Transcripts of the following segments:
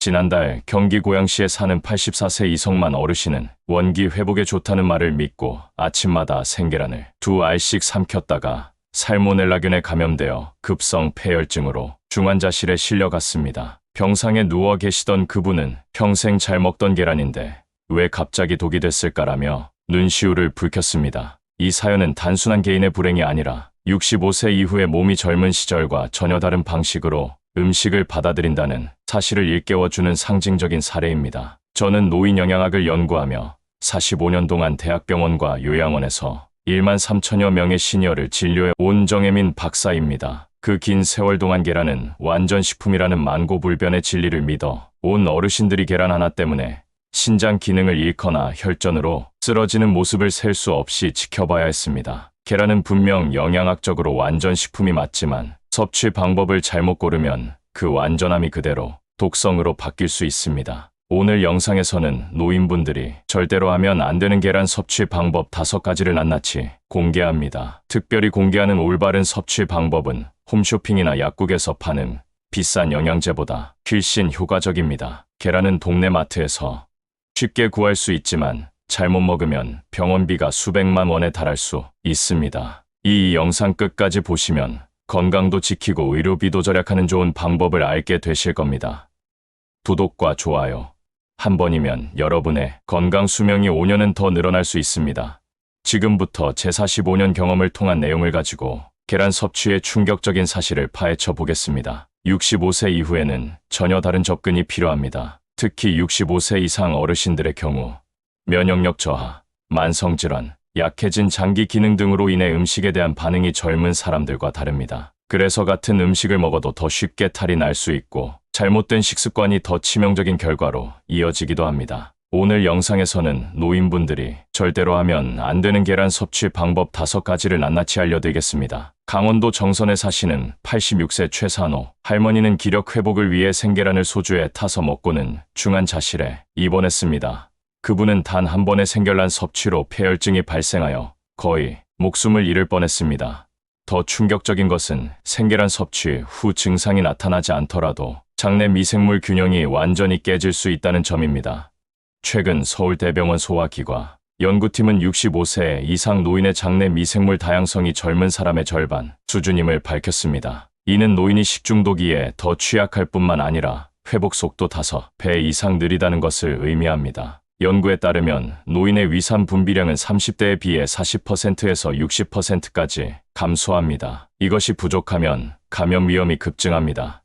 지난달 경기 고양시에 사는 84세 이성만 어르신은 원기 회복에 좋다는 말을 믿고 아침마다 생계란을 2알씩 삼켰다가 살모넬라균에 감염되어 급성 폐혈증으로 중환자실에 실려갔습니다. 병상에 누워 계시던 그분은 평생 잘 먹던 계란인데 왜 갑자기 독이 됐을까라며 눈시울을 붉혔습니다. 이 사연은 단순한 개인의 불행이 아니라 65세 이후에 몸이 젊은 시절과 전혀 다른 방식으로 음식을 받아들인다는 사실을 일깨워주는 상징적인 사례입니다. 저는 노인영양학을 연구하며 45년 동안 대학병원과 요양원에서 1만 3천여 명의 시니어를 진료해 온 정혜민 박사입니다. 그 긴 세월 동안 계란은 완전 식품이라는 만고불변의 진리를 믿어 온 어르신들이 계란 하나 때문에 신장 기능을 잃거나 혈전으로 쓰러지는 모습을 셀 수 없이 지켜봐야 했습니다. 계란은 분명 영양학적으로 완전 식품이 맞지만 섭취 방법을 잘못 고르면 그 완전함이 그대로 독성으로 바뀔 수 있습니다. 오늘 영상에서는 노인분들이 절대로 하면 안 되는 계란 섭취 방법 5가지를 낱낱이 공개합니다. 특별히 공개하는 올바른 섭취 방법은 홈쇼핑이나 약국에서 파는 비싼 영양제보다 훨씬 효과적입니다. 계란은 동네 마트에서 쉽게 구할 수 있지만 잘못 먹으면 병원비가 수백만 원에 달할 수 있습니다. 이 영상 끝까지 보시면 건강도 지키고 의료비도 절약하는 좋은 방법을 알게 되실 겁니다. 구독과 좋아요 한 번이면 여러분의 건강 수명이 5년은 더 늘어날 수 있습니다. 지금부터 제 45년 경험을 통한 내용을 가지고 계란 섭취의 충격적인 사실을 파헤쳐 보겠습니다. 65세 이후에는 전혀 다른 접근이 필요합니다. 특히 65세 이상 어르신들의 경우 면역력 저하, 만성질환, 약해진 장기 기능 등으로 인해 음식에 대한 반응이 젊은 사람들과 다릅니다. 그래서 같은 음식을 먹어도 더 쉽게 탈이 날 수 있고 잘못된 식습관이 더 치명적인 결과로 이어지기도 합니다. 오늘 영상에서는 노인분들이 절대로 하면 안 되는 계란 섭취 방법 5가지를 낱낱이 알려드리겠습니다. 강원도 정선에 사시는 86세 최산호 할머니는 기력 회복을 위해 생계란을 소주에 타서 먹고는 중환자실에 입원했습니다. 그분은 단 한 번의 생계란 섭취로 폐혈증이 발생하여 거의 목숨을 잃을 뻔했습니다. 더 충격적인 것은 생계란 섭취 후 증상이 나타나지 않더라도 장내 미생물 균형이 완전히 깨질 수 있다는 점입니다. 최근 서울대병원 소화기과 연구팀은 65세 이상 노인의 장내 미생물 다양성이 젊은 사람의 절반 수준임을 밝혔습니다. 이는 노인이 식중독이에 더 취약할 뿐만 아니라 회복 속도 5배 이상 느리다는 것을 의미합니다. 연구에 따르면 노인의 위산 분비량은 30대에 비해 40%에서 60%까지 감소합니다. 이것이 부족하면 감염 위험이 급증합니다.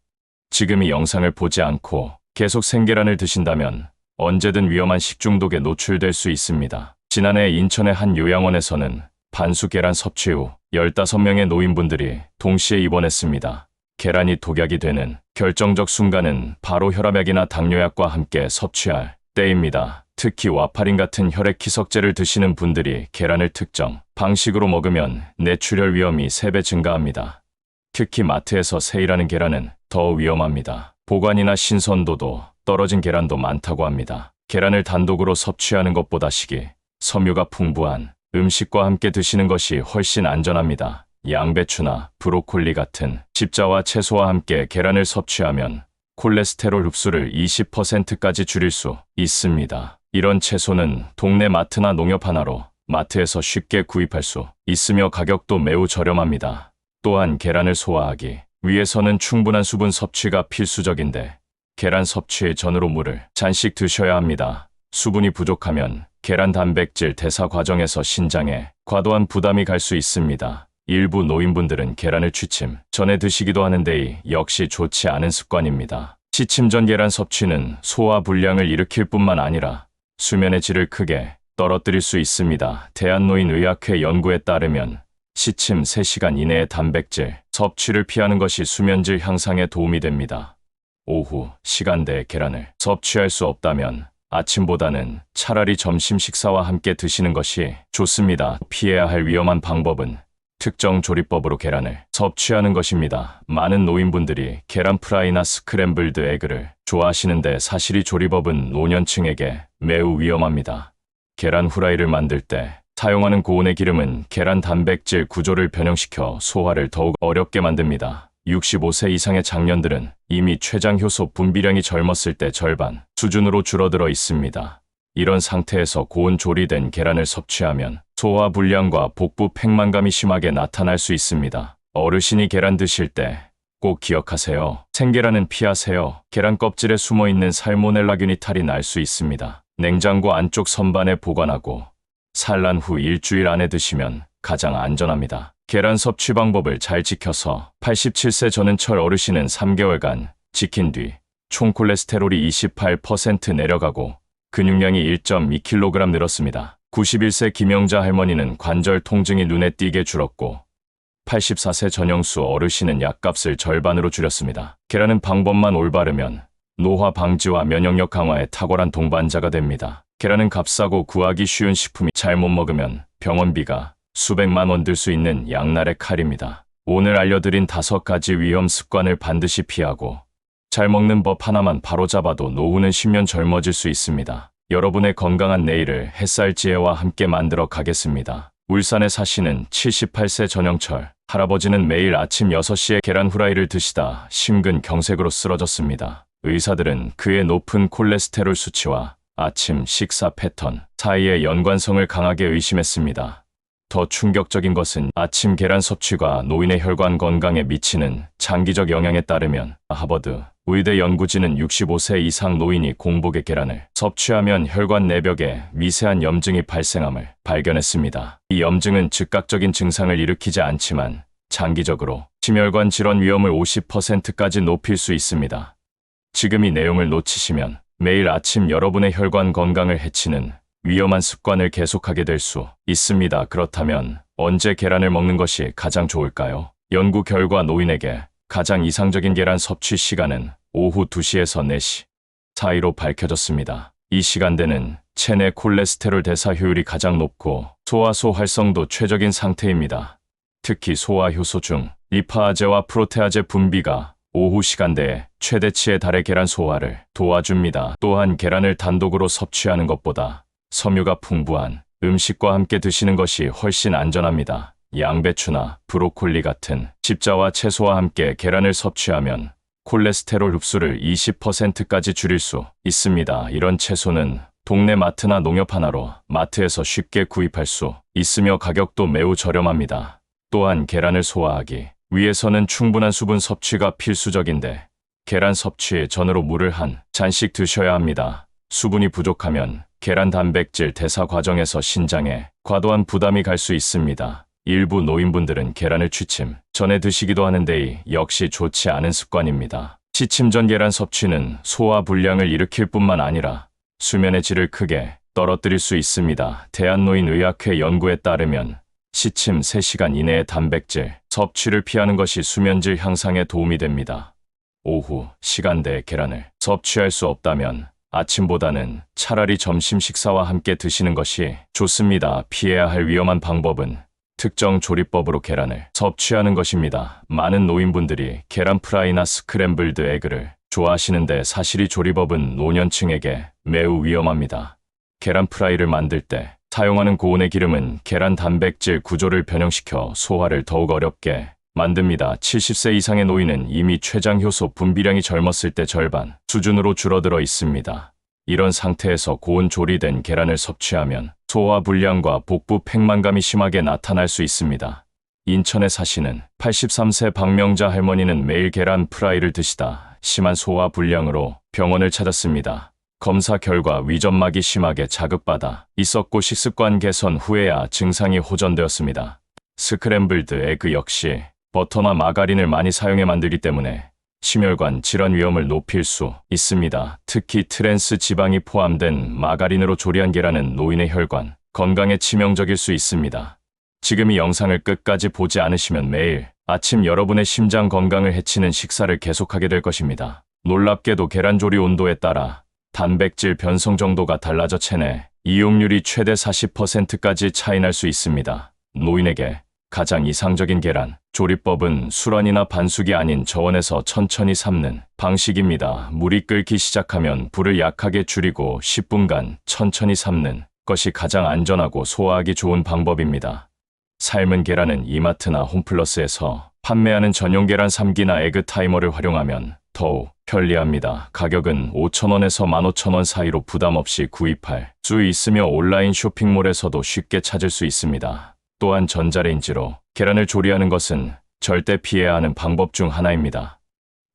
지금 이 영상을 보지 않고 계속 생계란을 드신다면 언제든 위험한 식중독에 노출될 수 있습니다. 지난해 인천의 한 요양원에서는 반수 계란 섭취 후 15명의 노인분들이 동시에 입원했습니다. 계란이 독약이 되는 결정적 순간은 바로 혈압약이나 당뇨약과 함께 섭취할 때입니다. 특히 와파린 같은 혈액 희석제를 드시는 분들이 계란을 특정 방식으로 먹으면 뇌출혈 위험이 3배 증가합니다. 특히 마트에서 세일하는 계란은 더 위험합니다. 보관이나 신선도도 떨어진 계란도 많다고 합니다. 계란을 단독으로 섭취하는 것보다 식이, 섬유가 풍부한 음식과 함께 드시는 것이 훨씬 안전합니다. 양배추나 브로콜리 같은 십자와 채소와 함께 계란을 섭취하면 콜레스테롤 흡수를 20%까지 줄일 수 있습니다. 이런 채소는 동네 마트나 농협 하나로 마트에서 쉽게 구입할 수 있으며 가격도 매우 저렴합니다. 또한 계란을 소화하기 위해서는 충분한 수분 섭취가 필수적인데 계란 섭취 전으로 물을 잔씩 드셔야 합니다. 수분이 부족하면 계란 단백질 대사 과정에서 신장에 과도한 부담이 갈 수 있습니다. 일부 노인분들은 계란을 취침 전에 드시기도 하는데 이 역시 좋지 않은 습관입니다. 취침 전 계란 섭취는 소화 불량을 일으킬 뿐만 아니라 수면의 질을 크게 떨어뜨릴 수 있습니다. 대한노인의학회 연구에 따르면 취침 3시간 이내의 단백질 섭취를 피하는 것이 수면질 향상에 도움이 됩니다. 오후 시간대에 계란을 섭취할 수 없다면 아침보다는 차라리 점심 식사와 함께 드시는 것이 좋습니다. 피해야 할 위험한 방법은 특정 조리법으로 계란을 섭취하는 것입니다. 많은 노인분들이 계란 프라이나 스크램블드 에그를 좋아하시는데 사실 이 조리법은 노년층에게 매우 위험합니다. 계란 후라이를 만들 때 사용하는 고온의 기름은 계란 단백질 구조를 변형시켜 소화를 더욱 어렵게 만듭니다. 65세 이상의 장년들은 이미 췌장 효소 분비량이 젊었을 때 절반 수준으로 줄어들어 있습니다. 이런 상태에서 고온 조리된 계란을 섭취하면 소화 불량과 복부 팽만감이 심하게 나타날 수 있습니다. 어르신이 계란 드실 때 꼭 기억하세요. 생계란은 피하세요. 계란 껍질에 숨어있는 살모넬라균이 탈이 날 수 있습니다. 냉장고 안쪽 선반에 보관하고 산란 후 일주일 안에 드시면 가장 안전합니다. 계란 섭취 방법을 잘 지켜서 87세 전은철 어르신은 3개월간 지킨 뒤 총 콜레스테롤이 28% 내려가고 근육량이 1.2kg 늘었습니다. 91세 김영자 할머니는 관절 통증이 눈에 띄게 줄었고 84세 전영수 어르신은 약값을 절반으로 줄였습니다. 계란은 방법만 올바르면 노화 방지와 면역력 강화에 탁월한 동반자가 됩니다. 계란은 값싸고 구하기 쉬운 식품이 잘못 먹으면 병원비가 수백만 원 들 수 있는 양날의 칼입니다. 오늘 알려드린 5가지 위험 습관을 반드시 피하고 잘 먹는 법 하나만 바로잡아도 노후는 10년 젊어질 수 있습니다. 여러분의 건강한 내일을 햇살지혜와 함께 만들어 가겠습니다. 울산에 사시는 78세 전영철 할아버지는 매일 아침 6시에 계란 후라이를 드시다 심근경색으로 쓰러졌습니다. 의사들은 그의 높은 콜레스테롤 수치와 아침 식사 패턴 사이의 연관성을 강하게 의심했습니다. 더 충격적인 것은 아침 계란 섭취가 노인의 혈관 건강에 미치는 장기적 영향에 따르면 하버드 의대 연구진은 65세 이상 노인이 공복에 계란을 섭취하면 혈관 내벽에 미세한 염증이 발생함을 발견했습니다. 이 염증은 즉각적인 증상을 일으키지 않지만 장기적으로 심혈관 질환 위험을 50%까지 높일 수 있습니다. 지금 이 내용을 놓치시면 매일 아침 여러분의 혈관 건강을 해치는 위험한 습관을 계속하게 될 수 있습니다. 그렇다면 언제 계란을 먹는 것이 가장 좋을까요? 연구 결과 노인에게 가장 이상적인 계란 섭취 시간은 오후 2시에서 4시 사이로 밝혀졌습니다. 이 시간대는 체내 콜레스테롤 대사 효율이 가장 높고 소화소 활성도 최적인 상태입니다. 특히 소화효소 중 리파아제와 프로테아제 분비가 오후 시간대에 최대치에 달해 계란 소화를 도와줍니다. 또한 계란을 단독으로 섭취하는 것보다 섬유가 풍부한 음식과 함께 드시는 것이 훨씬 안전합니다. 양배추나 브로콜리 같은 십자와 채소와 함께 계란을 섭취하면 콜레스테롤 흡수를 20%까지 줄일 수 있습니다. 이런 채소는 동네 마트나 농협 하나로 마트에서 쉽게 구입할 수 있으며 가격도 매우 저렴합니다. 또한 계란을 소화하기 위해서는 충분한 수분 섭취가 필수적인데 계란 섭취 전으로 물을 한 잔씩 드셔야 합니다. 수분이 부족하면 계란 단백질 대사 과정에서 신장에 과도한 부담이 갈 수 있습니다. 일부 노인분들은 계란을 취침 전에 드시기도 하는데 이 역시 좋지 않은 습관입니다. 취침 전 계란 섭취는 소화 불량을 일으킬 뿐만 아니라 수면의 질을 크게 떨어뜨릴 수 있습니다. 대한노인의학회 연구에 따르면 취침 3시간 이내의 단백질 섭취를 피하는 것이 수면질 향상에 도움이 됩니다. 오후 시간대에 계란을 섭취할 수 없다면 아침보다는 차라리 점심 식사와 함께 드시는 것이 좋습니다. 피해야 할 위험한 방법은 특정 조리법으로 계란을 섭취하는 것입니다. 많은 노인분들이 계란 프라이나 스크램블드 에그를 좋아하시는데 사실 이 조리법은 노년층에게 매우 위험합니다. 계란 프라이를 만들 때 사용하는 고온의 기름은 계란 단백질 구조를 변형시켜 소화를 더욱 어렵게 만듭니다. 70세 이상의 노인은 이미 췌장 효소 분비량이 젊었을 때 절반 수준으로 줄어들어 있습니다. 이런 상태에서 고온 조리된 계란을 섭취하면 소화 불량과 복부 팽만감이 심하게 나타날 수 있습니다. 인천에 사시는 83세 박명자 할머니는 매일 계란 프라이를 드시다 심한 소화 불량으로 병원을 찾았습니다. 검사 결과 위점막이 심하게 자극받아 있었고 식습관 개선 후에야 증상이 호전되었습니다. 스크램블드 에그 역시 버터나 마가린을 많이 사용해 만들기 때문에 심혈관 질환 위험을 높일 수 있습니다. 특히 트랜스 지방이 포함된 마가린으로 조리한 계란은 노인의 혈관 건강에 치명적일 수 있습니다. 지금 이 영상을 끝까지 보지 않으시면 매일 아침 여러분의 심장 건강을 해치는 식사를 계속하게 될 것입니다. 놀랍게도 계란 조리 온도에 따라 단백질 변성 정도가 달라져 체내 이용률이 최대 40%까지 차이 날 수 있습니다. 노인에게 가장 이상적인 계란 조리법은 수란이나 반숙이 아닌 저온에서 천천히 삶는 방식입니다. 물이 끓기 시작하면 불을 약하게 줄이고 10분간 천천히 삶는 것이 가장 안전하고 소화하기 좋은 방법입니다. 삶은 계란은 이마트나 홈플러스에서 판매하는 전용 계란 3기나 에그 타이머를 활용하면 더욱 편리합니다. 가격은 5,000원에서 15,000원 사이로 부담 없이 구입할 수 있으며 온라인 쇼핑몰에서도 쉽게 찾을 수 있습니다. 또한 전자레인지로 계란을 조리하는 것은 절대 피해야 하는 방법 중 하나입니다.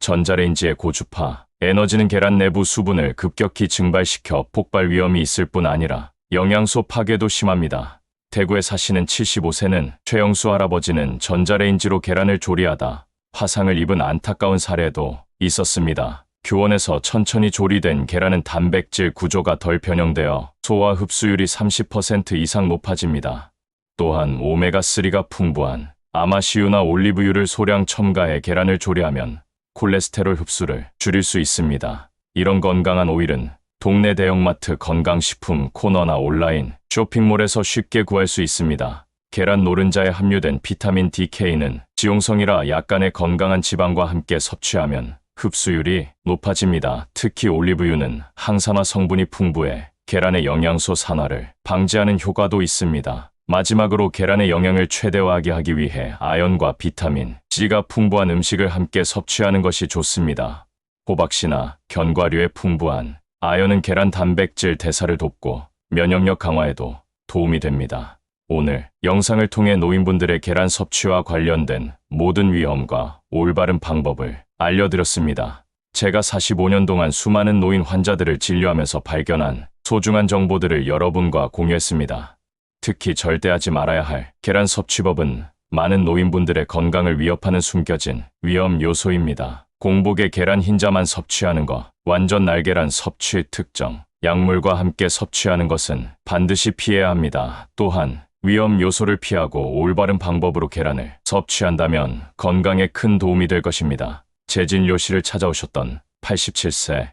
전자레인지의 고주파 에너지는 계란 내부 수분을 급격히 증발시켜 폭발 위험이 있을 뿐 아니라 영양소 파괴도 심합니다. 대구에 사시는 75세는 최영수 할아버지는 전자레인지로 계란을 조리하다 화상을 입은 안타까운 사례도 있었습니다. 교원에서 천천히 조리된 계란은 단백질 구조가 덜 변형되어 소화 흡수율이 30% 이상 높아집니다. 또한 오메가3가 풍부한 아마시유나 올리브유를 소량 첨가해 계란을 조리하면 콜레스테롤 흡수를 줄일 수 있습니다. 이런 건강한 오일은 동네 대형마트 건강식품 코너나 온라인 쇼핑몰에서 쉽게 구할 수 있습니다. 계란 노른자에 함유된 비타민 DK는 지용성이라 약간의 건강한 지방과 함께 섭취하면 흡수율이 높아집니다. 특히 올리브유는 항산화 성분이 풍부해 계란의 영양소 산화를 방지하는 효과도 있습니다. 마지막으로 계란의 영양을 최대화하게 하기 위해 아연과 비타민 C가 풍부한 음식을 함께 섭취하는 것이 좋습니다. 호박씨나 견과류에 풍부한 아연은 계란 단백질 대사를 돕고 면역력 강화에도 도움이 됩니다. 오늘 영상을 통해 노인분들의 계란 섭취와 관련된 모든 위험과 올바른 방법을 알려드렸습니다. 제가 45년 동안 수많은 노인 환자들을 진료하면서 발견한 소중한 정보들을 여러분과 공유했습니다. 특히 절대 하지 말아야 할 계란 섭취법은 많은 노인분들의 건강을 위협하는 숨겨진 위험 요소입니다. 공복에 계란 흰자만 섭취하는 것, 완전 날계란 섭취 특정, 약물과 함께 섭취하는 것은 반드시 피해야 합니다. 또한 위험 요소를 피하고 올바른 방법으로 계란을 섭취한다면 건강에 큰 도움이 될 것입니다. 제 진료실을 찾아오셨던 87세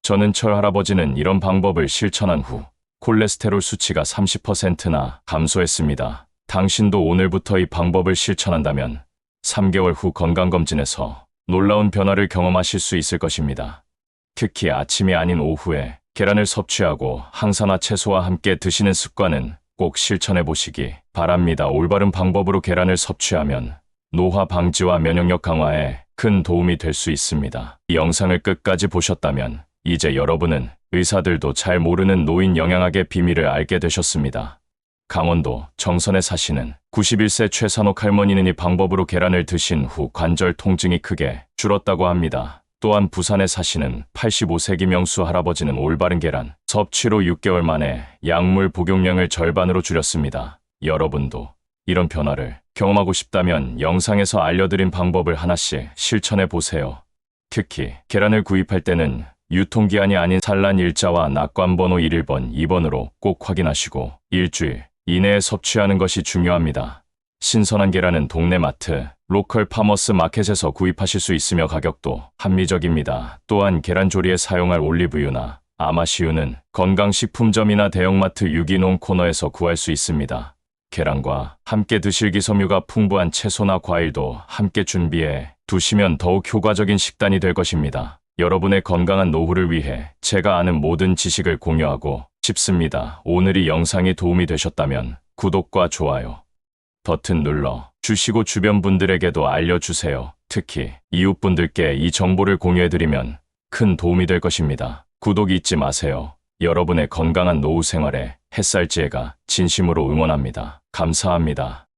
전은철 할아버지는 이런 방법을 실천한 후 콜레스테롤 수치가 30%나 감소했습니다. 당신도 오늘부터 이 방법을 실천한다면 3개월 후 건강검진에서 놀라운 변화를 경험하실 수 있을 것입니다. 특히 아침이 아닌 오후에 계란을 섭취하고 항산화 채소와 함께 드시는 습관은 꼭 실천해 보시기 바랍니다. 올바른 방법으로 계란을 섭취하면 노화 방지와 면역력 강화에 큰 도움이 될 수 있습니다. 이 영상을 끝까지 보셨다면 이제 여러분은 의사들도 잘 모르는 노인 영양학의 비밀을 알게 되셨습니다. 강원도 정선에 사시는 91세 최산옥 할머니는 이 방법으로 계란을 드신 후 관절 통증이 크게 줄었다고 합니다. 또한 부산에 사시는 85세 김영수 할아버지는 올바른 계란 섭취로 6개월 만에 약물 복용량을 절반으로 줄였습니다. 여러분도 이런 변화를 경험하고 싶다면 영상에서 알려드린 방법을 하나씩 실천해 보세요. 특히 계란을 구입할 때는 유통기한이 아닌 산란일자와 낙관번호 1번, 2번으로 꼭 확인하시고 일주일 이내에 섭취하는 것이 중요합니다. 신선한 계란은 동네 마트, 로컬 파머스 마켓에서 구입하실 수 있으며 가격도 합리적입니다. 또한 계란 조리에 사용할 올리브유나 아마시유는 건강식품점이나 대형마트 유기농 코너에서 구할 수 있습니다. 계란과 함께 드실 기섬유가 풍부한 채소나 과일도 함께 준비해 두시면 더욱 효과적인 식단이 될 것입니다. 여러분의 건강한 노후를 위해 제가 아는 모든 지식을 공유하고 싶습니다. 오늘 이 영상이 도움이 되셨다면 구독과 좋아요 버튼 눌러 주시고 주변 분들에게도 알려주세요. 특히 이웃분들께 이 정보를 공유해드리면 큰 도움이 될 것입니다. 구독 잊지 마세요. 여러분의 건강한 노후 생활에 햇살지혜가 진심으로 응원합니다. 감사합니다.